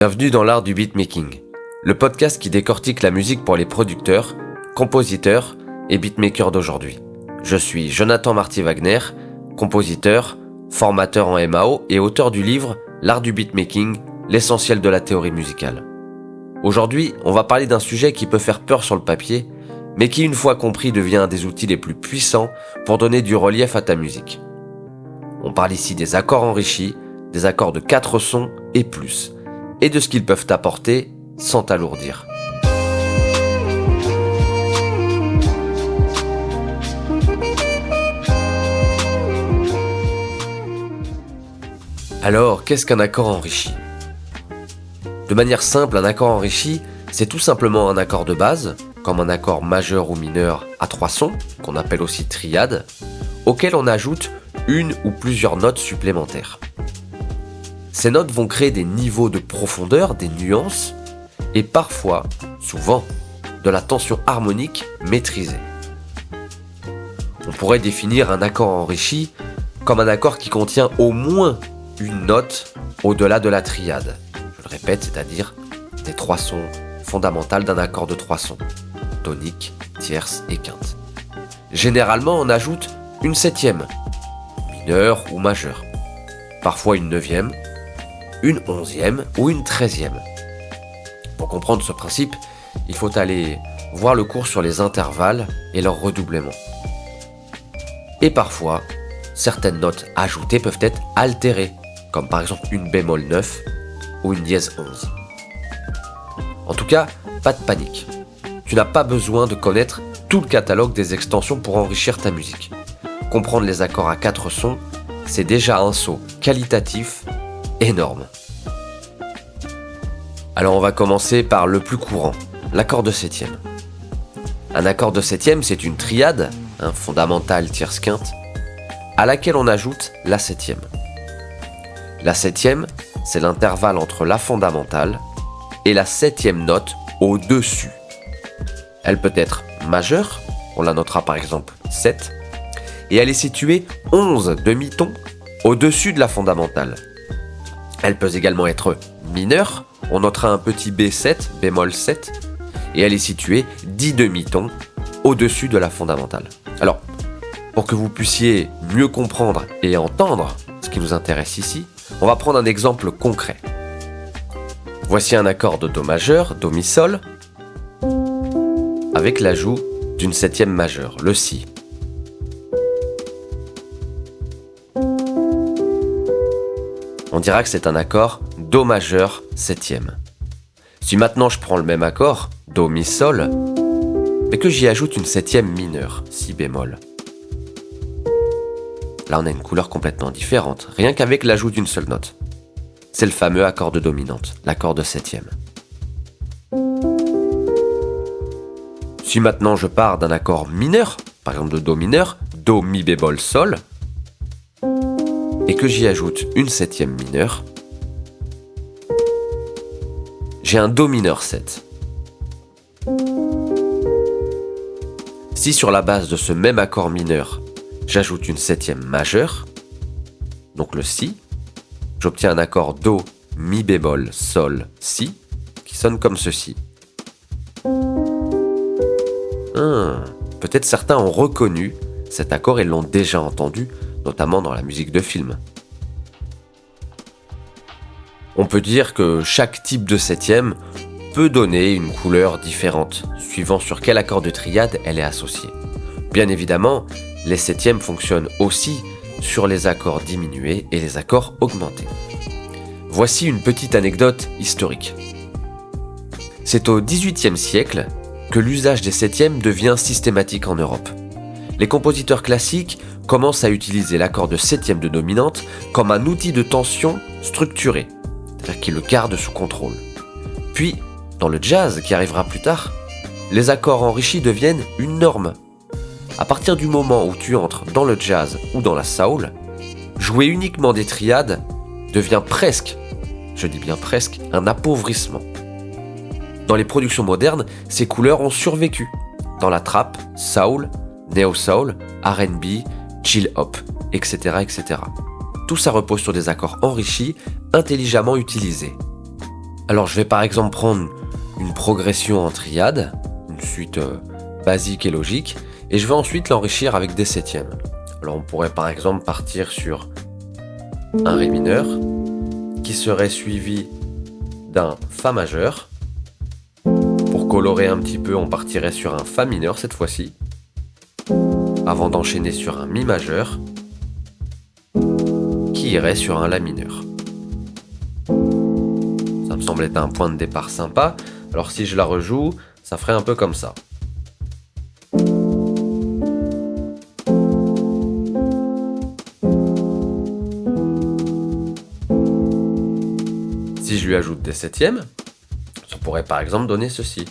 Bienvenue dans l'art du beatmaking, le podcast qui décortique la musique pour les producteurs, compositeurs et beatmakers d'aujourd'hui. Je suis Jonathan Marty-Wagner, compositeur, formateur en MAO et auteur du livre L'art du beatmaking, l'essentiel de la théorie musicale. Aujourd'hui, on va parler d'un sujet qui peut faire peur sur le papier, mais qui une fois compris devient un des outils les plus puissants pour donner du relief à ta musique. On parle ici des accords enrichis, des accords de 4 sons et plus, et de ce qu'ils peuvent t'apporter sans t'alourdir. Alors, qu'est-ce qu'un accord enrichi ? De manière simple, un accord enrichi, c'est tout simplement un accord de base, comme un accord majeur ou mineur à 3 sons, qu'on appelle aussi triade, auquel on ajoute une ou plusieurs notes supplémentaires. Ces notes vont créer des niveaux de profondeur, des nuances, et parfois, souvent, de la tension harmonique maîtrisée. On pourrait définir un accord enrichi comme un accord qui contient au moins une note au-delà de la triade. Je le répète, c'est-à-dire des 3 sons fondamentales d'un accord de 3 sons, tonique, tierce et quinte. Généralement, on ajoute une 7e, mineure ou majeure, parfois une 9e, une 11e ou une 13e. Pour comprendre ce principe, il faut aller voir le cours sur les intervalles et leur redoublement. Et parfois, certaines notes ajoutées peuvent être altérées, comme par exemple une bémol 9 ou une dièse 11. En tout cas, pas de panique. Tu n'as pas besoin de connaître tout le catalogue des extensions pour enrichir ta musique. Comprendre les accords à 4 sons, c'est déjà un saut qualitatif énorme. Alors on va commencer par le plus courant, l'accord de 7e. Un accord de 7e, c'est une triade, un fondamental tierce quinte, à laquelle on ajoute la 7e. La 7e, c'est l'intervalle entre la fondamentale et la 7e note au-dessus. Elle peut être majeure, on la notera par exemple 7, et elle est située 11 demi-tons au-dessus de la fondamentale. Elle peut également être mineure, on notera un petit B7, bémol 7, et elle est située 10 demi-tons au-dessus de la fondamentale. Alors, pour que vous puissiez mieux comprendre et entendre ce qui nous intéresse ici, on va prendre un exemple concret. Voici un accord de Do majeur, Do mi sol, avec l'ajout d'une 7e majeure, le Si. On dira que c'est un accord Do majeur 7e. Si maintenant je prends le même accord, Do mi sol, mais que j'y ajoute une 7e mineure, Si bémol. Là on a une couleur complètement différente, rien qu'avec l'ajout d'une seule note. C'est le fameux accord de dominante, l'accord de 7e. Si maintenant je pars d'un accord mineur, par exemple de Do mineur, Do mi bémol sol, et que j'y ajoute une 7e mineure, j'ai un Do mineur 7. Si sur la base de ce même accord mineur, j'ajoute une 7e majeure, donc le Si, j'obtiens un accord Do mi bémol sol Si, qui sonne comme ceci. Peut-être certains ont reconnu cet accord et l'ont déjà entendu, notamment dans la musique de film. On peut dire que chaque type de 7e peut donner une couleur différente, suivant sur quel accord de triade elle est associée. Bien évidemment, les 7e fonctionnent aussi sur les accords diminués et les accords augmentés. Voici une petite anecdote historique. C'est au XVIIIe siècle que l'usage des 7e devient systématique en Europe. Les compositeurs classiques commencent à utiliser l'accord de 7e de dominante comme un outil de tension structuré, c'est-à-dire qu'ils le gardent sous contrôle. Puis, dans le jazz qui arrivera plus tard, les accords enrichis deviennent une norme. À partir du moment où tu entres dans le jazz ou dans la soul, jouer uniquement des triades devient presque, je dis bien presque, un appauvrissement. Dans les productions modernes, ces couleurs ont survécu. Dans la trap, soul, neo-soul, R&B, chill-hop, etc., etc. Tout ça repose sur des accords enrichis, intelligemment utilisés. Alors je vais par exemple prendre une progression en triade, une suite basique et logique, et je vais ensuite l'enrichir avec des septièmes. Alors on pourrait par exemple partir sur un Ré mineur, qui serait suivi d'un Fa majeur. Pour colorer un petit peu, on partirait sur un Fa mineur cette fois-ci, avant d'enchaîner sur un Mi majeur, qui irait sur un La mineur. Ça me semble être un point de départ sympa, alors si je la rejoue, ça ferait un peu comme ça. Si je lui ajoute des septièmes, ça pourrait par exemple donner ceci.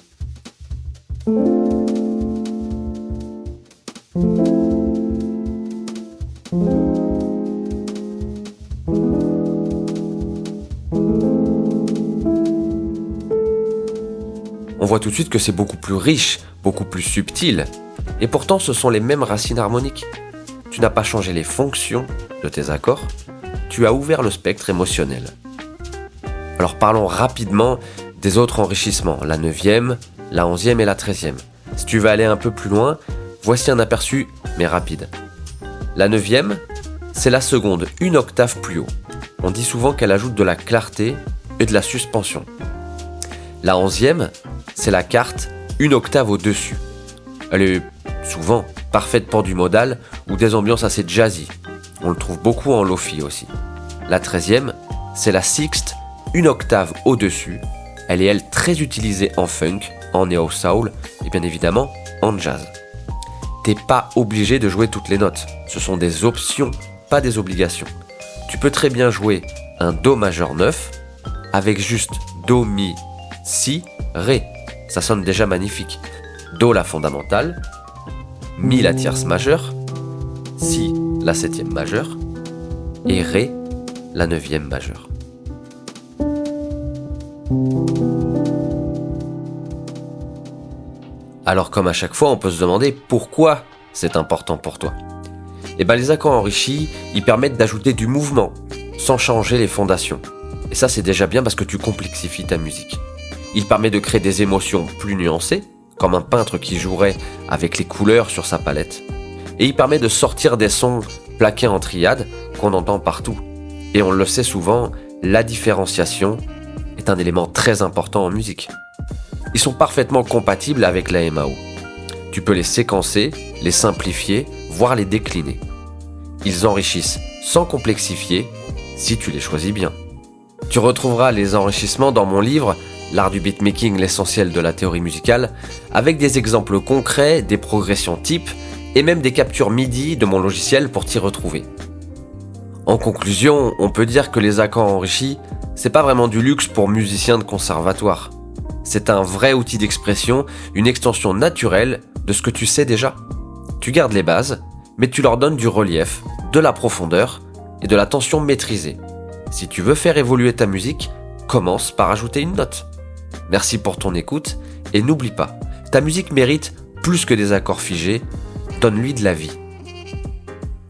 On voit tout de suite que c'est beaucoup plus riche, beaucoup plus subtil, et pourtant ce sont les mêmes racines harmoniques. Tu n'as pas changé les fonctions de tes accords, tu as ouvert le spectre émotionnel. Alors parlons rapidement des autres enrichissements, la 9e, la 11e et la 13e. Si tu veux aller un peu plus loin, voici un aperçu, mais rapide. La 9e, c'est la seconde, une octave plus haut. On dit souvent qu'elle ajoute de la clarté et de la suspension. La 11e, c'est la quarte, une octave au-dessus. Elle est souvent parfaite pour du modal ou des ambiances assez jazzy. On le trouve beaucoup en lo-fi aussi. La 13e, c'est la sixte, une octave au-dessus. Elle est elle très utilisée en funk, en néo-soul et bien évidemment en jazz. T'es pas obligé de jouer toutes les notes. Ce sont des options, pas des obligations. Tu peux très bien jouer un Do majeur 9 avec juste Do, Mi, Si, Ré. Ça sonne déjà magnifique. Do la fondamentale, Mi la tierce majeure, Si la 7e majeure et Ré la 9e majeure. Alors comme à chaque fois, on peut se demander pourquoi c'est important pour toi. Et bien les accords enrichis, ils permettent d'ajouter du mouvement, sans changer les fondations. Et ça c'est déjà bien parce que tu complexifies ta musique. Il permet de créer des émotions plus nuancées, comme un peintre qui jouerait avec les couleurs sur sa palette. Et il permet de sortir des sons plaqués en triade qu'on entend partout. Et on le sait souvent, la différenciation est un élément très important en musique. Ils sont parfaitement compatibles avec la MAO. Tu peux les séquencer, les simplifier, voire les décliner. Ils enrichissent sans complexifier, si tu les choisis bien. Tu retrouveras les enrichissements dans mon livre « L'art du beatmaking, l'essentiel de la théorie musicale » avec des exemples concrets, des progressions types et même des captures MIDI de mon logiciel pour t'y retrouver. En conclusion, on peut dire que les accords enrichis, c'est pas vraiment du luxe pour musiciens de conservatoire. C'est un vrai outil d'expression, une extension naturelle de ce que tu sais déjà. Tu gardes les bases, mais tu leur donnes du relief, de la profondeur et de la tension maîtrisée. Si tu veux faire évoluer ta musique, commence par ajouter une note. Merci pour ton écoute et n'oublie pas, ta musique mérite plus que des accords figés, donne-lui de la vie.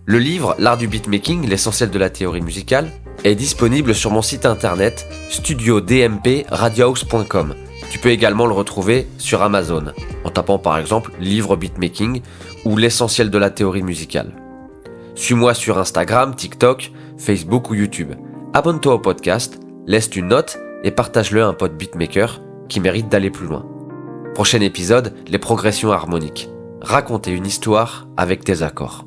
Le livre « L'art du beatmaking, l'essentiel de la théorie musicale » est disponible sur mon site internet studiodmp-radiohouse.com. Tu peux également le retrouver sur Amazon, en tapant par exemple « Livre beatmaking » ou « L'essentiel de la théorie musicale ». Suis-moi sur Instagram, TikTok, Facebook ou YouTube. Abonne-toi au podcast, laisse une note et partage-le à un pote beatmaker qui mérite d'aller plus loin. Prochain épisode, les progressions harmoniques. Raconter une histoire avec tes accords.